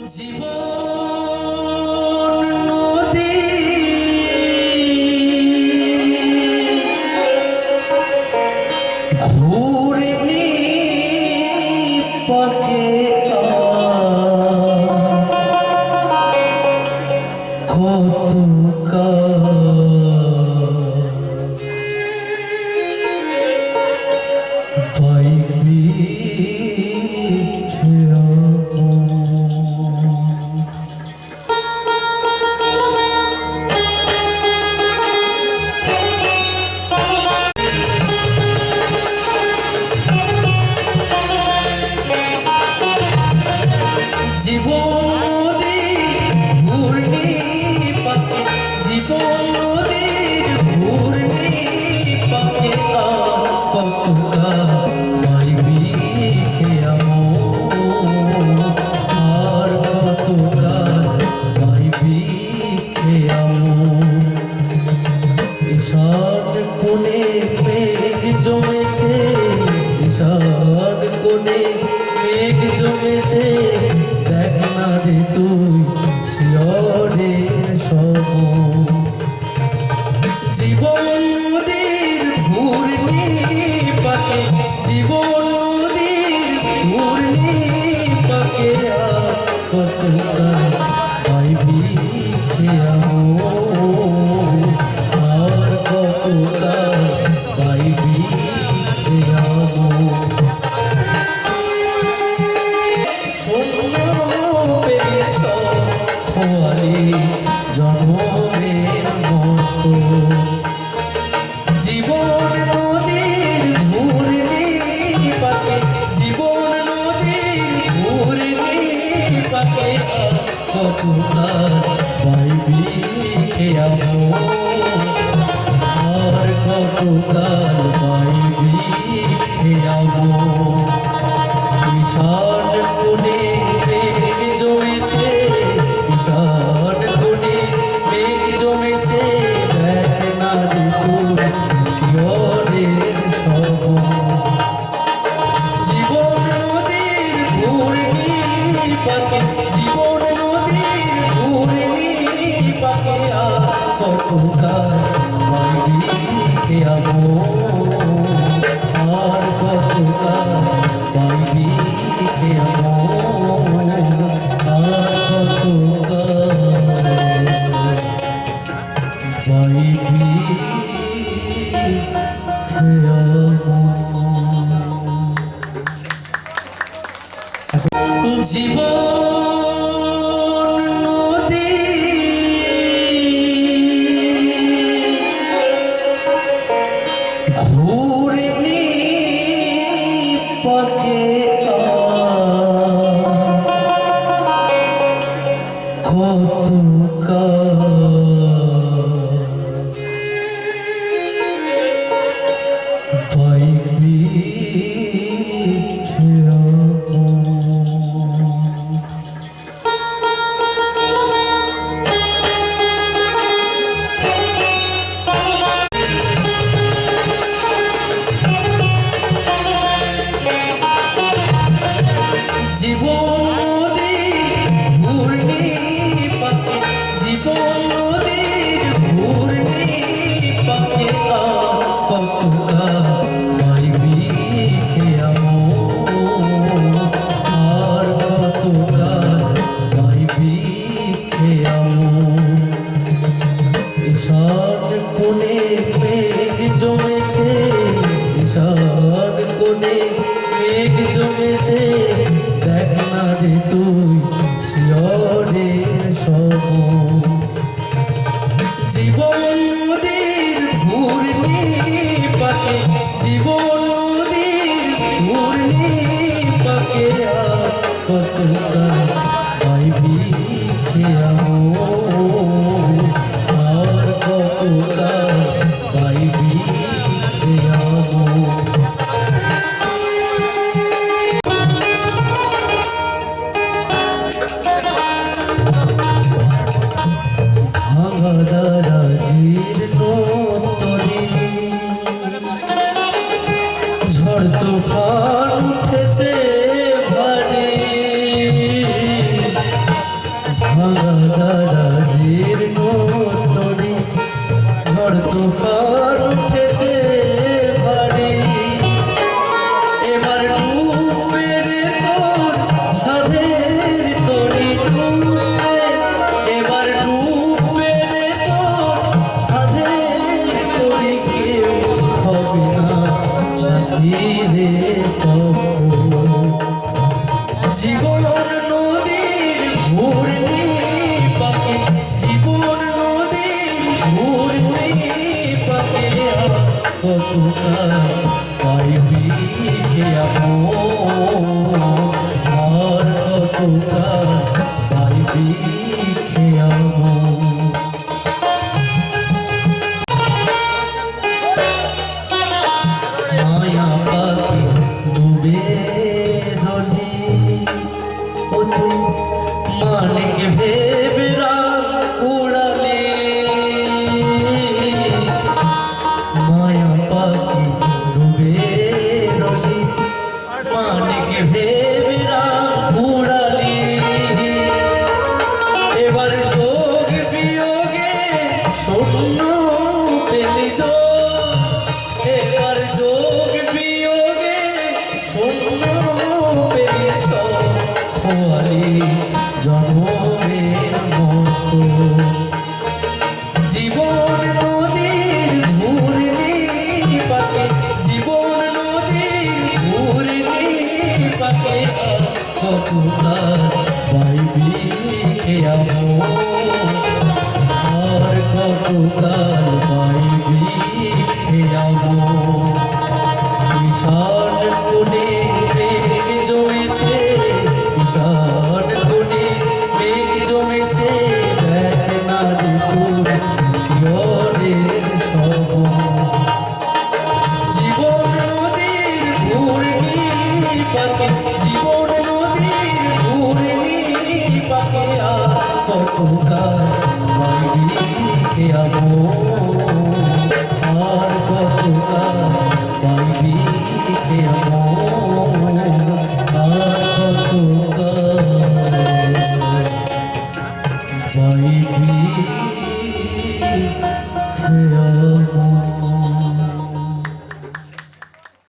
জীবন নদী ঘুরনি পাকে কত পাইবি জীবন নদী ঘুরনি পাকে জীবন নদীর ঘুরনি পাকে কত পাইবি আর কত পাইবি ঈশান কোণে মেঘ জমেছে ঈশান কোণে মেঘ জমেছে দেখ না রে তুই শিয়রের সম জীবন নদীর ঘূর্ণি পাকে জীবন নদীর ঘূর্ণি পাকে কত পাইবি আর কত পাইবি জন্মের মতো জীবন নদীর ঘূর্ণি পাকে জীবন নদীর ঘূর্ণি পাকে কত পাইবি আর কত পাইবি ঈশান কোণে মেঘ জমেছে ঈশান কোণে মেঘ জমেছে দেখ না রে তুই শিয়রের সম জীবন নদীর ঘূর্ণি পাকে জীবন নদীর ঘূর্ণি পাকে কত পাইবি আর কত পাইবি জীবন নদী ঘুরনি পাকে কত পাইবি জীবন নদীর ঘূর্ণি পাকে জীবন নদীর ঘূর্ণি পাকে কত পাইবি আর কত পাইবি ঈশান কোণে মেঘ জমেছে ঈশান কোণে মেঘ জমেছে দেখ না রে তুই শিয়রের সম জীবন নদীর ঘূর্ণি পাকে জীবন নদীর ঘূর্ণি পাকে কত পাইবি আর কত পাইবি ঝড় তুফান উঠেছে ভারী খেয়াবো মায়া পাখি ডুবে রলি ও তুই মানিক ভেবেরা উড়ালি মায়া পাখি ডুবে রলি মানিক ভেবেরা উড়ালি এবার যোগ বিয়োগে শূন্য পেলি এবার যোগ বিয়োগে শূন্য পেলি খোয়ালি জন্মের মতো জীবন নদীর ঘূর্ণি পাকে জীবন নদীর ঘূর্ণি পাকে কতকাল পাইবি খেয়াবো আর কতকাল পাইবি খেয়াবো ঈশান কোণে মেঘ জমেছে ঈশান কোণে মেঘ জমেছে দেখ না ঋতুর শিয়রের সব জীবন নদীর ঘূর্ণি পাকে জীবন নদীর ঘূর্ণি পাকে আর কতকাল পাইবি খেয়াবো